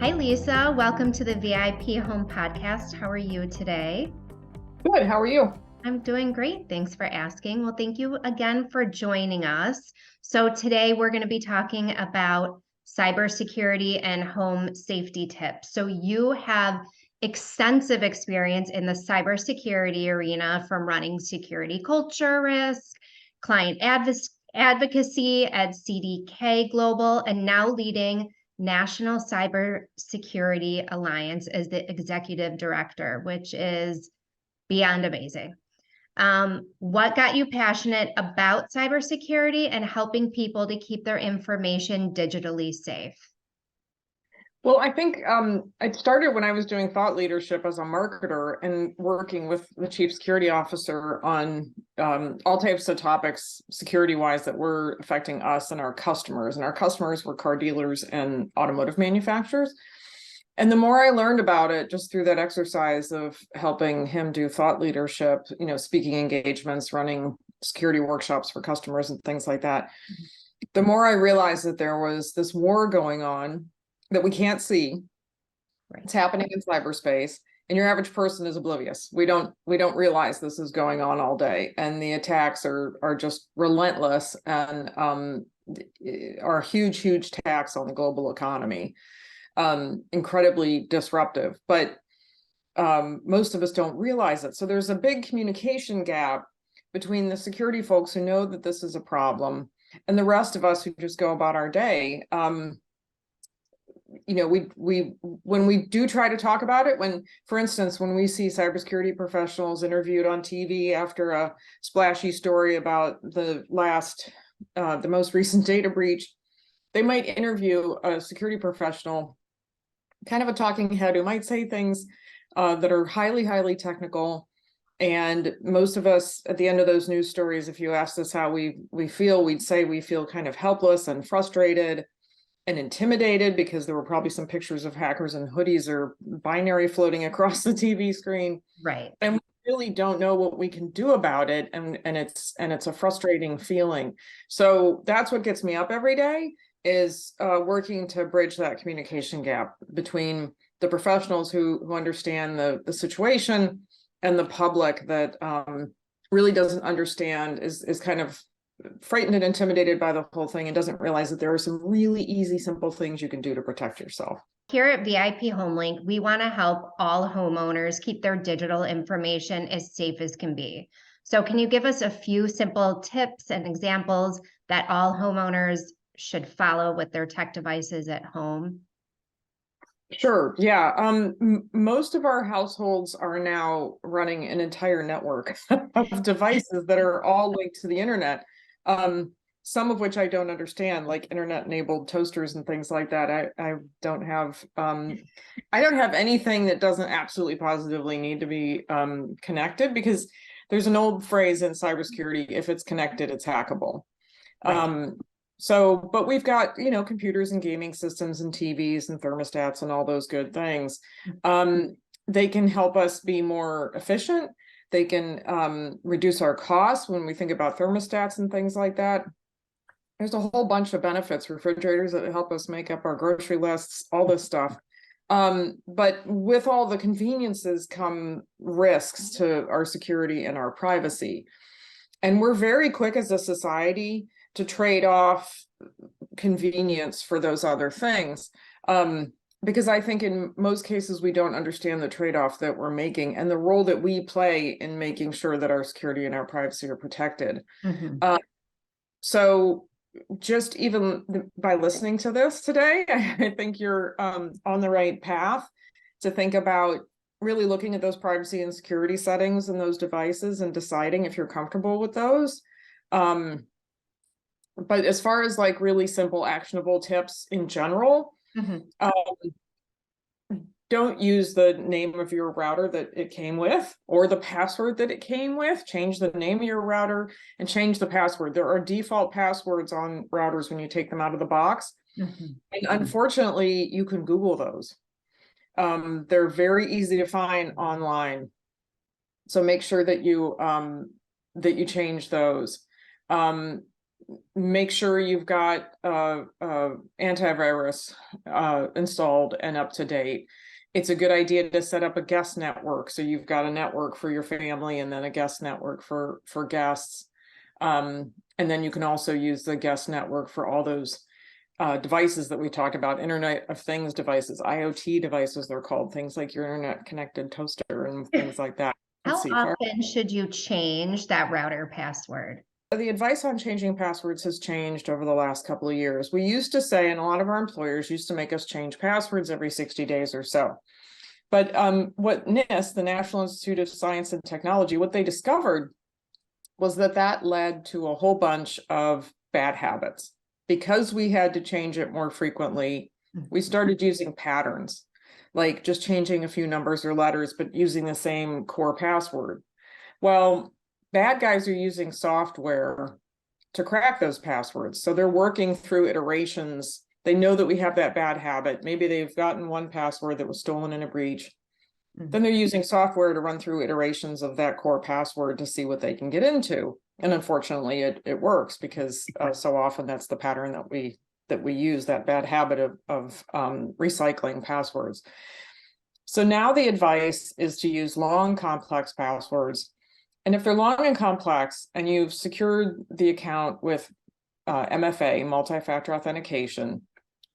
Hi, Lisa. Welcome to the VIP Home Podcast. How are you today? Good. How are you? I'm doing great. Thanks for asking. Well, thank you again for joining us. So, today we're going to be talking about cybersecurity and home safety tips. So, you have extensive experience in the cybersecurity arena from running security culture risk, client advocacy at CDK Global, and now leading National Cybersecurity Alliance as the executive director, which is beyond amazing. What got you passionate about cybersecurity and helping people to keep their information digitally safe? Well, I think it started when I was doing thought leadership as a marketer and working with the chief security officer on all types of topics security-wise that were affecting us and our customers. And our customers were car dealers and automotive manufacturers. And the more I learned about it, just through that exercise of helping him do thought leadership, speaking engagements, running security workshops for customers and things like that, the more I realized that there was this war going on that we can't see. Right. It's happening in cyberspace, and your average person is oblivious. We don't realize this is going on all day, and the attacks are just relentless and are huge tax on the global economy. Incredibly disruptive, but most of us don't realize it. So there's a big communication gap between the security folks who know that this is a problem and the rest of us who just go about our day. We when we do try to talk about it, for instance, when we see cybersecurity professionals interviewed on TV after a splashy story about the most recent data breach, they might interview a security professional, kind of a talking head, who might say things that are highly technical. And most of us at the end of those news stories, if you asked us how we feel, we'd say we feel kind of helpless and frustrated and intimidated because there were probably some pictures of hackers in hoodies or binary floating across the TV screen. Right. And we really don't know what we can do about it. And it's a frustrating feeling. So that's what gets me up every day, is working to bridge that communication gap between the professionals who understand the situation and the public that really doesn't understand, is kind of frightened and intimidated by the whole thing and doesn't realize that there are some really easy, simple things you can do to protect yourself. Here at VIP HomeLink, we want to help all homeowners keep their digital information as safe as can be. So can you give us a few simple tips and examples that all homeowners should follow with their tech devices at home? Sure. Yeah. Most of our households are now running an entire network of devices that are all linked to the internet. Some of which I don't understand, like internet-enabled toasters and things like that. I don't have anything that doesn't absolutely positively need to be connected, because there's an old phrase in cybersecurity: if it's connected, it's hackable. Right. But we've got, computers and gaming systems and TVs and thermostats and all those good things. They can help us be more efficient. They can reduce our costs when we think about thermostats and things like that. There's a whole bunch of benefits, refrigerators that help us make up our grocery lists, all this stuff. But with all the conveniences come risks to our security and our privacy. And we're very quick as a society to trade off convenience for those other things. Because I think in most cases, we don't understand the trade-off that we're making and the role that we play in making sure that our security and our privacy are protected. Mm-hmm. So just even by listening to this today, I think you're on the right path to think about really looking at those privacy and security settings in those devices and deciding if you're comfortable with those. But as far as like really simple, actionable tips in general, don't use the name of your router that it came with or the password that it came with. Change the name of your router and change the password. There are default passwords on routers when you take them out of the box. And unfortunately, you can Google those. They're very easy to find online. So make sure that you change those. make sure you've got antivirus installed and up to date. It's a good idea to set up a guest network. So you've got a network for your family and then a guest network for guests. And then you can also use the guest network for all those devices that we talked about, Internet of Things devices, IoT devices, they're called, things like your internet connected toaster and things like that. How often should you change that router password? The advice on changing passwords has changed over the last couple of years. We used to say, and a lot of our employers used to make us change passwords every 60 days or so. But what NIST, the National Institute of Science and Technology, what they discovered was that led to a whole bunch of bad habits. Because we had to change it more frequently, we started using patterns, like just changing a few numbers or letters, but using the same core password. Well, bad guys are using software to crack those passwords. So they're working through iterations. They know that we have that bad habit. Maybe they've gotten one password that was stolen in a breach. Then they're using software to run through iterations of that core password to see what they can get into. And unfortunately, it works because so often that's the pattern that we use, that bad habit of recycling passwords. So now the advice is to use long, complex passwords. And if they're long and complex and you've secured the account with MFA, multi-factor authentication,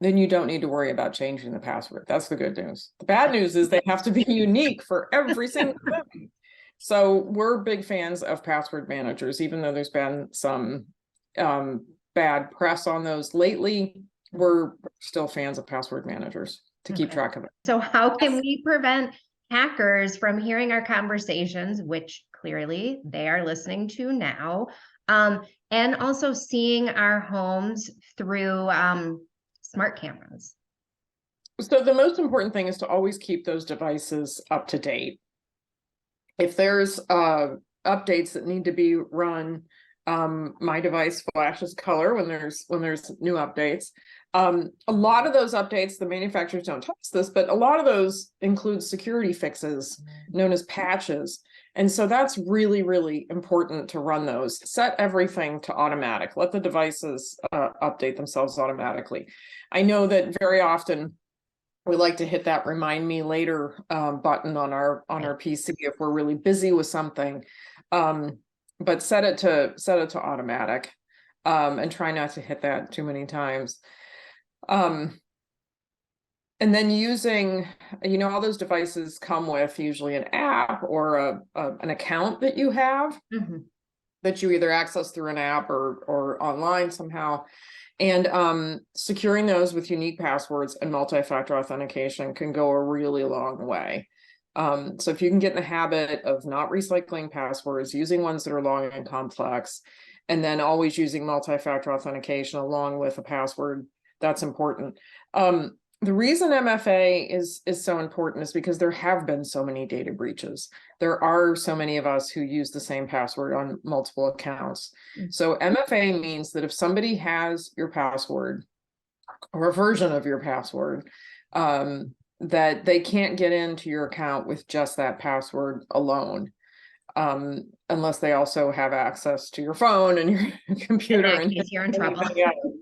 then you don't need to worry about changing the password. That's the good news. The bad news is they have to be unique for every single thing. So we're big fans of password managers, even though there's been some bad press on those lately. We're still fans of password managers to keep track of it. So how can we prevent hackers from hearing our conversations, which clearly they are listening to now, and also seeing our homes through smart cameras? So the most important thing is to always keep those devices up to date. If there's updates that need to be run, my device flashes color when there's new updates. A lot of those updates, the manufacturers don't touch this, but a lot of those include security fixes known as patches. And so that's really, really important to run those. Set everything to automatic. Let the devices update themselves automatically. I know that very often we like to hit that remind me later button on our PC if we're really busy with something. But set it to automatic and try not to hit that too many times. And then using, all those devices come with usually an app or an account that you have that you either access through an app or online somehow. And securing those with unique passwords and multi-factor authentication can go a really long way. So if you can get in the habit of not recycling passwords, using ones that are long and complex, and then always using multi-factor authentication along with a password, that's important. The reason MFA is so important is because there have been so many data breaches. There are so many of us who use the same password on multiple accounts. So MFA means that if somebody has your password or a version of your password, that they can't get into your account with just that password alone, unless they also have access to your phone and your computer. In that case, you're in trouble.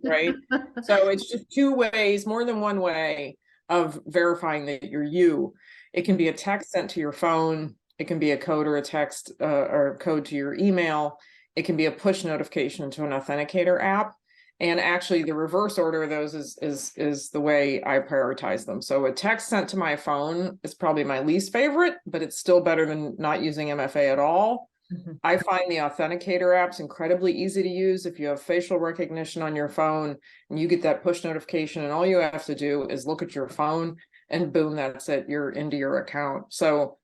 Right? So it's just two ways, more than one way of verifying that you're you. It can be a text sent to your phone. It can be a code or a text or a code to your email. It can be a push notification to an authenticator app. And actually the reverse order of those is the way I prioritize them. So a text sent to my phone is probably my least favorite, but it's still better than not using MFA at all. I find the authenticator apps incredibly easy to use. If you have facial recognition on your phone and you get that push notification and all you have to do is look at your phone and boom, that's it, you're into your account. So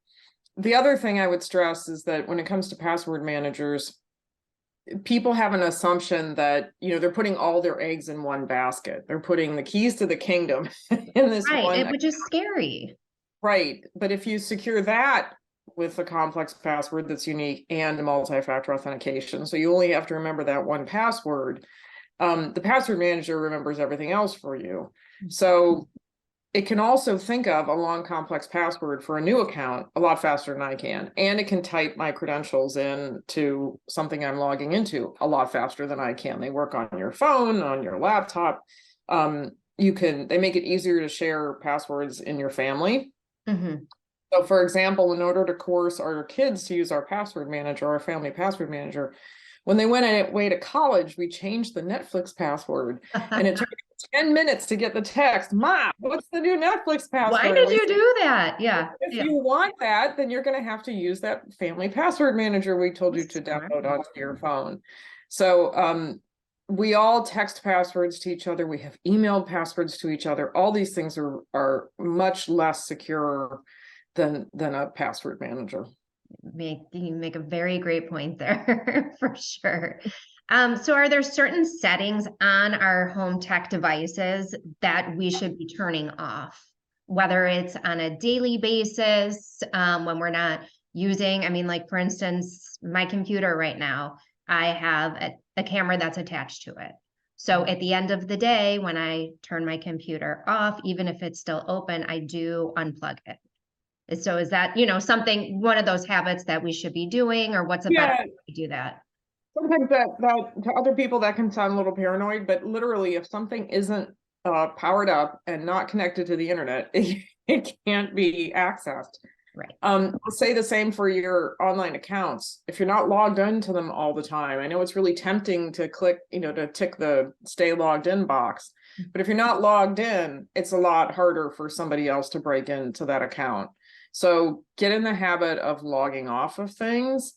the other thing I would stress is that when it comes to password managers, people have an assumption that, they're putting all their eggs in one basket. They're putting the keys to the kingdom in this one. Which is scary. Right. But if you secure that with a complex password that's unique and the multi-factor authentication, so you only have to remember that one password, the password manager remembers everything else for you. So it can also think of a long, complex password for a new account a lot faster than I can. And it can type my credentials in to something I'm logging into a lot faster than I can. They work on your phone, on your laptop. They make it easier to share passwords in your family. Mm-hmm. So for example, in order to coerce our kids to use our password manager, our family password manager, when they went away to college, we changed the Netflix password, and it took 10 minutes to get the text, Mom, what's the new Netflix Why password? And did we you said, do that? Yeah. if Yeah. you want that, then you're going to have to use that family password manager we told you to Smart. download onto your phone. So we all text passwords to each other. We have emailed passwords to each other. All these things are much less secure than a password manager. You make a very great point there for sure. So are there certain settings on our home tech devices that we should be turning off, whether it's on a daily basis, when we're not using, I mean, like for instance, my computer right now, I have a camera that's attached to it. So at the end of the day, when I turn my computer off, even if it's still open, I do unplug it. So is that, something, one of those habits that we should be doing, or what's a better Yeah, way to do that? sometimes that to other people that can sound a little paranoid, but literally if something isn't powered up and not connected to the internet, it can't be accessed. Right. I'll say the same for your online accounts. If you're not logged into them all the time, I know it's really tempting to click, to tick the stay logged in box. But if you're not logged in, it's a lot harder for somebody else to break into that account. So get in the habit of logging off of things,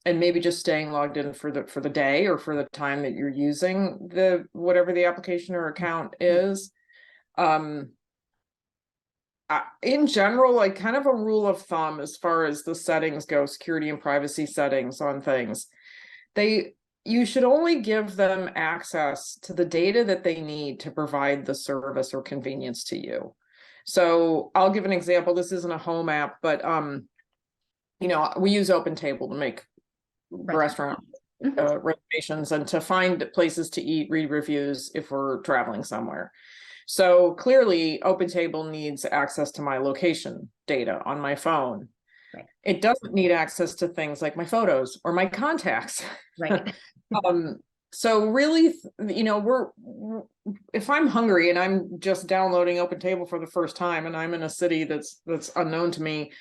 and maybe just staying logged in for the day or for the time that you're using whatever the application or account is. In general, like kind of a rule of thumb as far as the settings go, security and privacy settings on things, you should only give them access to the data that they need to provide the service or convenience to you. So I'll give an example. This isn't a home app, but we use OpenTable to make restaurant reservations and to find places to eat, read reviews if we're traveling somewhere. So clearly OpenTable needs access to my location data on my phone. Right. It doesn't need access to things like my photos or my contacts. Right. So really, if I'm hungry and I'm just downloading OpenTable for the first time and I'm in a city that's unknown to me,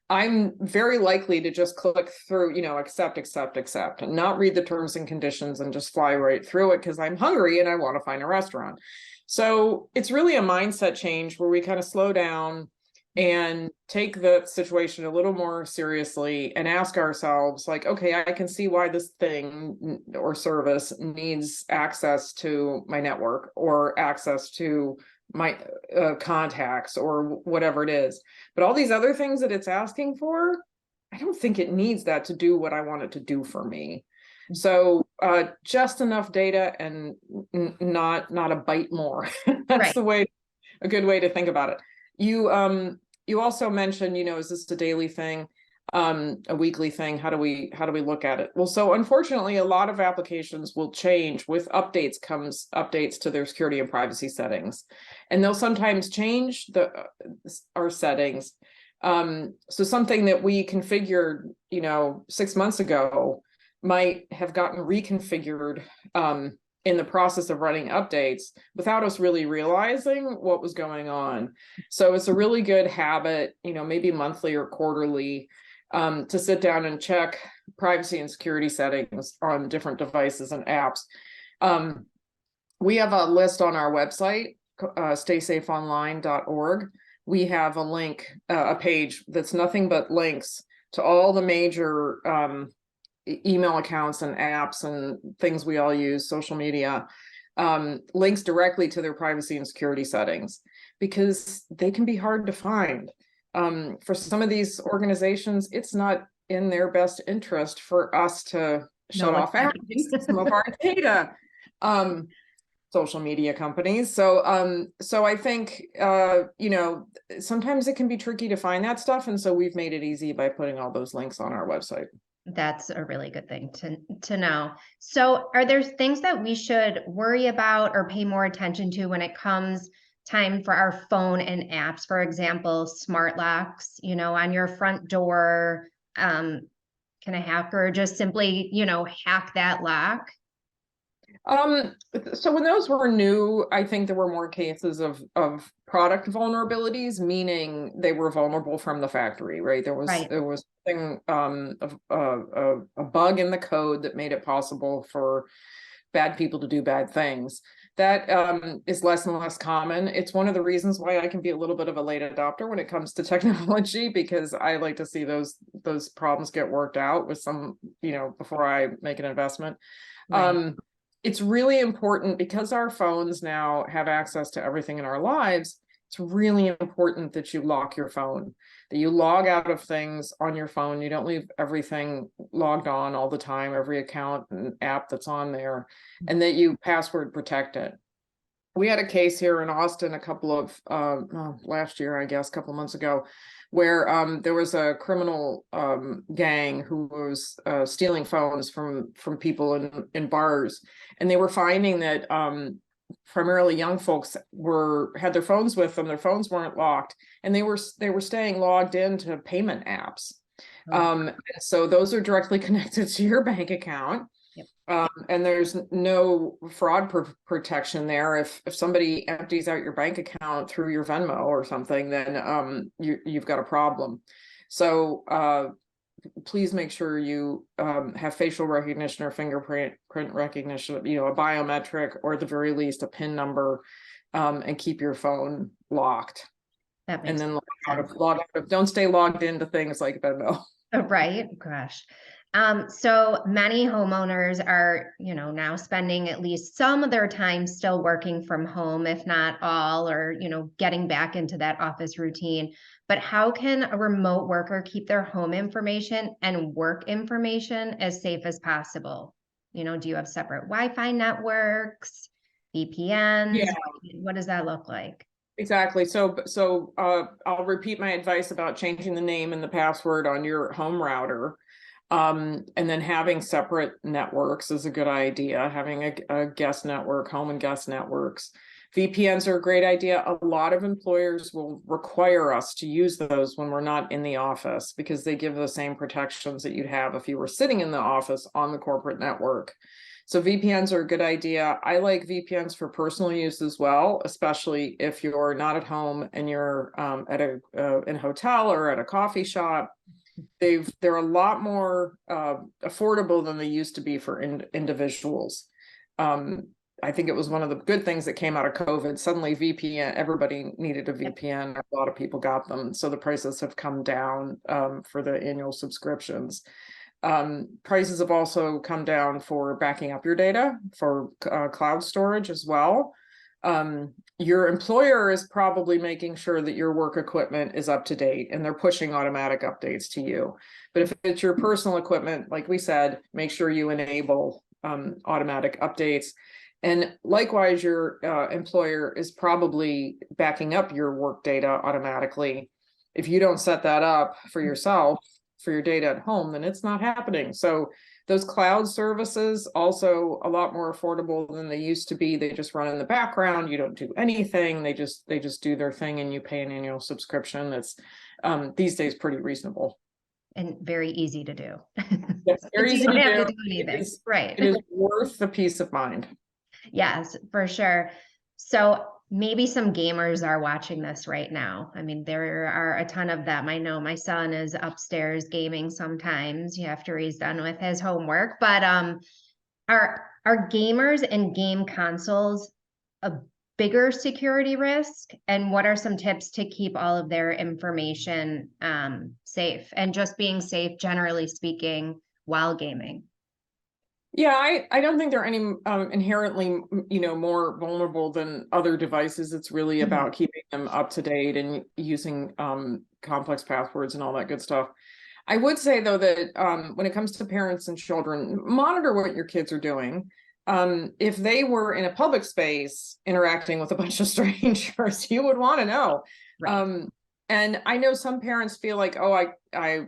I'm very likely to just click through, accept, and not read the terms and conditions and just fly right through it because I'm hungry and I want to find a restaurant. So it's really a mindset change where we kind of slow down and take the situation a little more seriously and ask ourselves, like, okay, I can see why this thing or service needs access to my network or access to my contacts or whatever it is. But all these other things that it's asking for, I don't think it needs that to do what I want it to do for me. So just enough data and not a byte more. That's Right. a good way to think about it. You also mentioned, is this a daily thing, a weekly thing? How do we look at it? Well, so unfortunately, a lot of applications will change with updates to their security and privacy settings, and they'll sometimes change our settings. So something that we configured, 6 months ago might have gotten reconfigured in the process of running updates without us really realizing what was going on. So it's a really good habit, maybe monthly or quarterly, to sit down and check privacy and security settings on different devices and apps. We have a list on our website, staysafeonline.org. We have a link, a page that's nothing but links to all the major email accounts and apps and things we all use, social media, links directly to their privacy and security settings, because they can be hard to find. For some of these organizations, it's not in their best interest for us to shut off access to some of our data. Social media companies. So I think, sometimes it can be tricky to find that stuff. And so we've made it easy by putting all those links on our website. That's a really good thing to know. So are there things that we should worry about or pay more attention to when it comes time for our phone and apps, for example, smart locks, on your front door? Can a hacker just simply, hack that lock? So when those were new, I think there were more cases of product vulnerabilities, meaning they were vulnerable from the factory, right? There was Right. thing a bug in the code that made it possible for bad people to do bad things. That is less and less common. It's one of the reasons why I can be a little bit of a late adopter when it comes to technology, because I like to see those problems get worked out with some, before I make an investment. Right. It's really important because our phones now have access to everything in our lives. It's really important that you lock your phone, that you log out of things on your phone. You don't leave everything logged on all the time, every account and app that's on there, and that you password protect it. We had a case here in Austin a couple of last year, I guess, a couple of months ago, where there was a criminal gang who was stealing phones from people in bars, and they were finding that primarily young folks had their phones with them. Their phones weren't locked, and they were staying logged into payment apps. Oh. So those are directly connected to your bank account. And there's no fraud protection there. If somebody empties out your bank account through your Venmo or something, then you've got a problem. So please make sure you have facial recognition or fingerprint recognition, a biometric, or at the very least a PIN number, and keep your phone locked. That makes And then sense. log out of, don't stay logged into things like Venmo. Right. Gosh. So many homeowners are, now spending at least some of their time still working from home, if not all, or, getting back into that office routine. But how can a remote worker keep their home information and work information as safe as possible? Do you have separate Wi-Fi networks, VPNs? Yeah. What does that look like? Exactly. So I'll repeat my advice about changing the name and the password on your home router. And then having separate networks is a good idea. Having a guest network, home and guest networks. VPNs are a great idea. A lot of employers will require us to use those when we're not in the office, because they give the same protections that you'd have if you were sitting in the office on the corporate network. So VPNs are a good idea. I like VPNs for personal use as well, especially if you're not at home and you're at in a hotel or at a coffee shop. They're a lot more affordable than they used to be for individuals. I think it was one of the good things that came out of COVID. Suddenly VPN, everybody needed a VPN. A lot of people got them. So the prices have come down for the annual subscriptions. Prices have also come down for backing up your data for cloud storage as well. Your employer is probably making sure that your work equipment is up to date and they're pushing automatic updates to you. But if it's your personal equipment, like we said, make sure you enable automatic updates. And likewise, your employer is probably backing up your work data automatically. If you don't set that up for yourself, for your data at home, then it's not happening. So those cloud services also a lot more affordable than they used to be. They just run in the background. You don't do anything. They just do their thing, and you pay an annual subscription. That's these days pretty reasonable And very easy to do. That's very You easy don't to have do. to do anything. Right. It is worth the peace of mind. Yes, for sure. So maybe some gamers are watching this right now. I mean, there are a ton of them. I know my son is upstairs gaming sometimes after he's done with his homework. But are gamers and game consoles a bigger security risk? And what are some tips to keep all of their information safe, and just being safe, generally speaking, while gaming? Yeah, I don't think they're any inherently, more vulnerable than other devices. It's really about keeping them up to date and using complex passwords and all that good stuff. I would say, though, that when it comes to parents and children, monitor what your kids are doing. If they were in a public space interacting with a bunch of strangers, you would want to know. Right. And I know some parents feel like, oh, I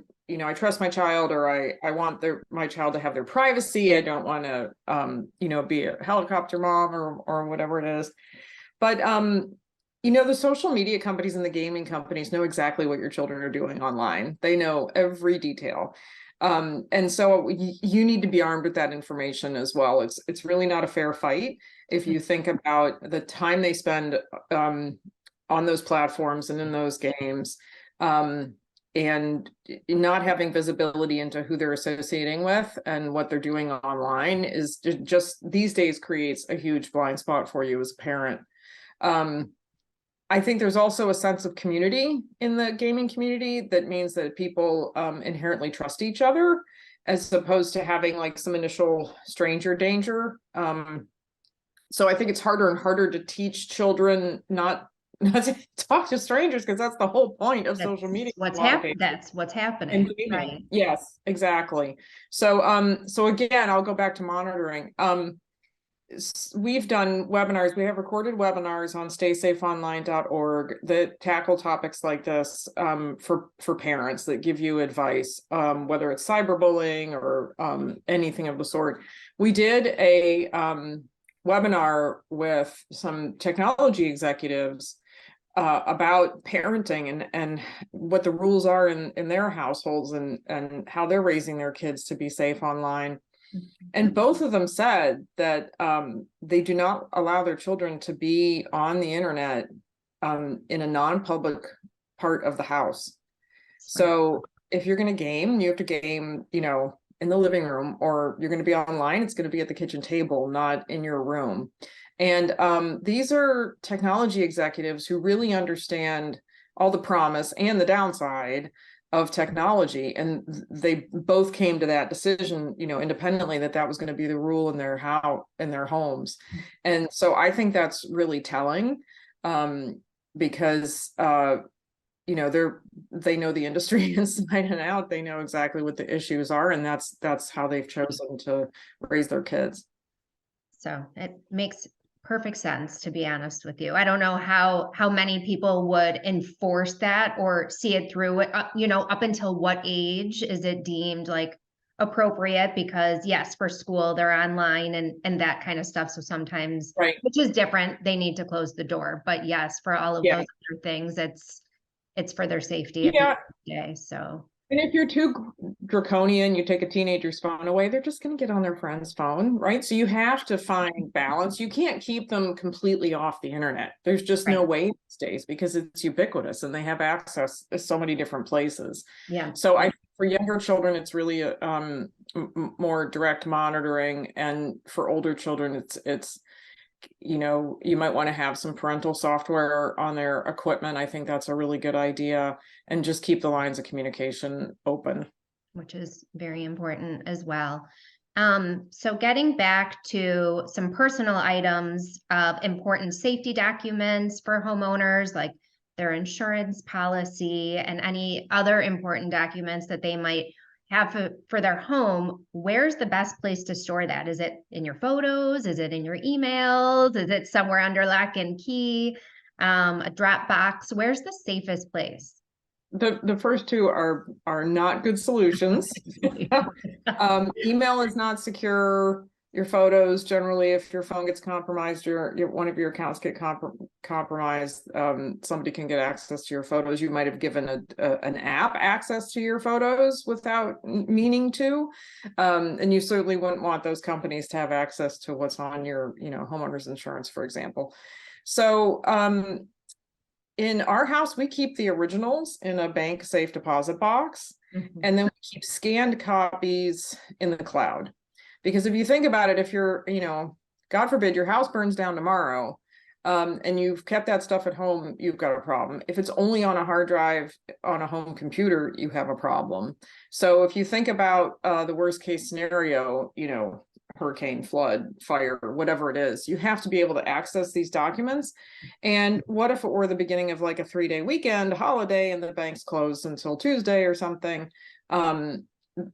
trust my child, or I want my child to have their privacy. I don't want to, be a helicopter mom or whatever it is. But, The social media companies and the gaming companies know exactly what your children are doing online. They know every detail. And so you need to be armed with that information as well. It's really not a fair fight if you think about the time they spend on those platforms and in those games, and not having visibility into who they're associating with and what they're doing online is just these days creates a huge blind spot for you as a parent. I think there's also a sense of community in the gaming community that means that people inherently trust each other, as opposed to having like some initial stranger danger. So I think it's harder and harder to teach children not to talk to strangers, because that's the whole point of social media. That's what's And happening. gaming. Right. Yes, exactly. So again, I'll go back to monitoring. We've done webinars. We have recorded webinars on staysafeonline.org that tackle topics like this, for parents, that give you advice, whether it's cyberbullying or anything of the sort. We did a webinar with some technology executives about parenting and what the rules are in their households, and how they're raising their kids to be safe online. And both of them said that they do not allow their children to be on the internet in a non-public part of the house. So if you're going to game, you have to game, in the living room, or you're going to be online, it's going to be at the kitchen table, not in your room. And these are technology executives who really understand all the promise and the downside of technology, and they both came to that decision, independently, that was going to be the rule in their homes. And so I think that's really telling, because they know the industry inside and out. They know exactly what the issues are, and that's how they've chosen to raise their kids. So it makes perfect sense, to be honest with you. I don't know how many people would enforce that or see it through. Up until what age is it deemed like appropriate? Because yes, for school they're online and that kind of stuff. So sometimes, Right. which is different, they need to close the door. But yes, for all of Yeah. those other things, it's for their safety at the end of the day. So. And if you're too draconian, you take a teenager's phone away, they're just going to get on their friend's phone, right? So you have to find balance. You can't keep them completely off the internet. There's just no way these days, because it's ubiquitous and they have access to so many different places. Yeah. So for younger children, it's really more direct monitoring, and for older children, it's you might want to have some parental software on their equipment. I think that's a really good idea, and just keep the lines of communication open. Which is very important as well. So getting back to some personal items of important safety documents for homeowners, like their insurance policy and any other important documents that they might have for their home, where's the best place to store that? Is it in your photos? Is it in your emails? Is it somewhere under lock and key? A Dropbox? Where's the safest place? The first two are not good solutions. Email is not secure. Your photos, generally, if your phone gets compromised, your one of your accounts get compromised, somebody can get access to your photos. You might have given an app access to your photos without meaning to, and you certainly wouldn't want those companies to have access to what's on your homeowner's insurance, for example. So in our house, we keep the originals in a bank safe deposit box, and then we keep scanned copies in the cloud. Because if you think about it, if you're, God forbid, your house burns down tomorrow, and you've kept that stuff at home, you've got a problem. If it's only on a hard drive on a home computer, you have a problem. So if you think about the worst case scenario, hurricane, flood, fire, whatever it is, you have to be able to access these documents. And what if it were the beginning of like a 3-day weekend, holiday, and the bank's closed until Tuesday or something?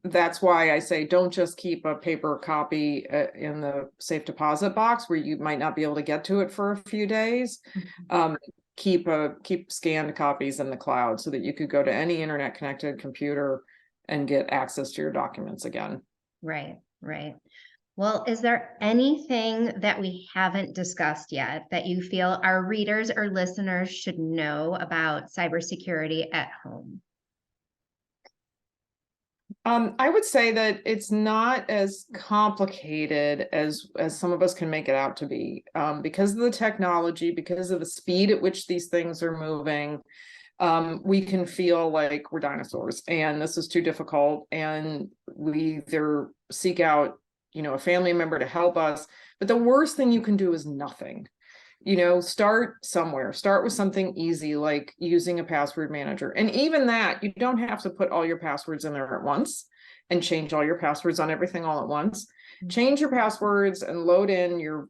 That's why I say don't just keep a paper copy in the safe deposit box where you might not be able to get to it for a few days. Keep scanned copies in the cloud so that you could go to any internet connected computer and get access to your documents again. Right. Well, is there anything that we haven't discussed yet that you feel our readers or listeners should know about cybersecurity at home? I would say that it's not as complicated as some of us can make it out to be, because of the technology, because of the speed at which these things are moving. We can feel like we're dinosaurs and this is too difficult, and we either seek out, a family member to help us. But the worst thing you can do is nothing. Start somewhere. Start with something easy like using a password manager. And even that, you don't have to put all your passwords in there at once and change all your passwords on everything all at once. Change your passwords and load in your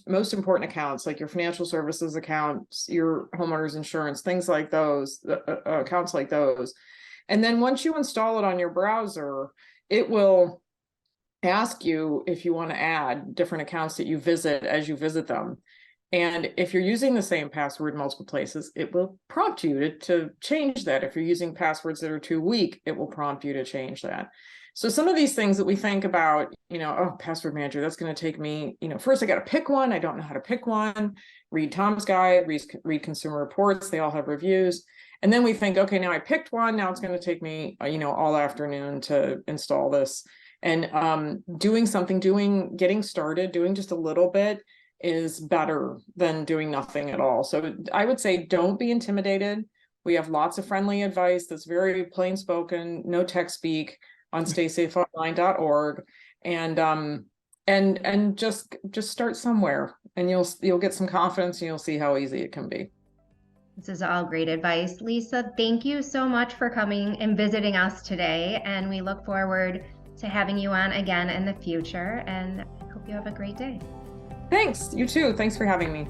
most important accounts, like your financial services accounts, your homeowner's insurance, things like those, accounts like those. And then once you install it on your browser, it will ask you if you want to add different accounts that you visit as you visit them. And if you're using the same password multiple places, it will prompt you to change that. If you're using passwords that are too weak, it will prompt you to change that. So some of these things that we think about, oh, password manager, that's going to take me, first I got to pick one. I don't know how to pick one. Read Tom's Guide, read Consumer Reports. They all have reviews. And then we think, okay, now I picked one. Now it's going to take me, all afternoon to install this. And getting started, doing just a little bit is better than doing nothing at all. So I would say don't be intimidated. We have lots of friendly advice that's very plain spoken, no tech speak on staysafeonline.org. And just start somewhere, and you'll get some confidence, and you'll see how easy it can be. This is all great advice. Lisa, thank you so much for coming and visiting us today. And we look forward to having you on again in the future. And I hope you have a great day. Thanks. You too. Thanks for having me.